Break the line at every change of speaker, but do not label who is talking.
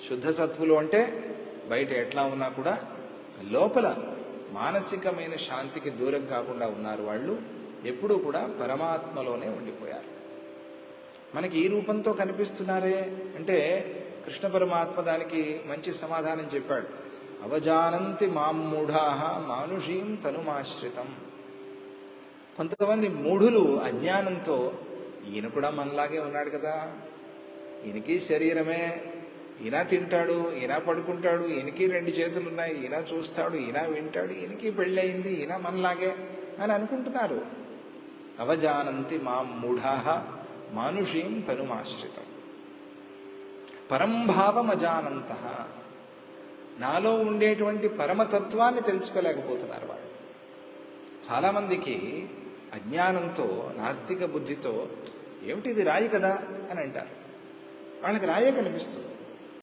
శుద్ధ సత్వులు అంటే బయట ఎట్లా ఉన్నా కూడా లోపల మానసికమైన శాంతికి దూరం కాకుండా ఉన్నారు. వాళ్ళు ఎప్పుడూ కూడా పరమాత్మలోనే ఉండిపోయారు. మనకి ఈ రూపంతో కనిపిస్తున్నారే అంటే కృష్ణ పరమాత్మ దానికి మంచి సమాధానం చెప్పాడు. అవజానంతి మాం మూఢాః మానుషీం తనుమాశ్రితం. కొంతమంది మూఢులు అజ్ఞానంతో ఈయన కూడా మనలాగే ఉన్నాడు కదా, ఈయనకి శరీరమే, ఈయన తింటాడు, ఈయన పడుకుంటాడు, ఈయనకి 2 చేతులు ఉన్నాయి, ఈయన చూస్తాడు, ఈయన వింటాడు, ఈయనకి పెళ్ళయింది, ఈయన మనలాగే అని అనుకుంటున్నారు. అవజానంతి మాం మూఢాః మానుషీం తనుమాశ్రితం పరంభావం అజానంతః. నాలో ఉండేటువంటి పరమతత్వాన్ని తెలుసుకోలేకపోతున్నారు వాళ్ళు. చాలామందికి అజ్ఞానంతో, నాస్తిక బుద్ధితో ఏమిటిది రాయి కదా అని అంటారు. వాళ్ళకి రాయే కనిపిస్తుంది.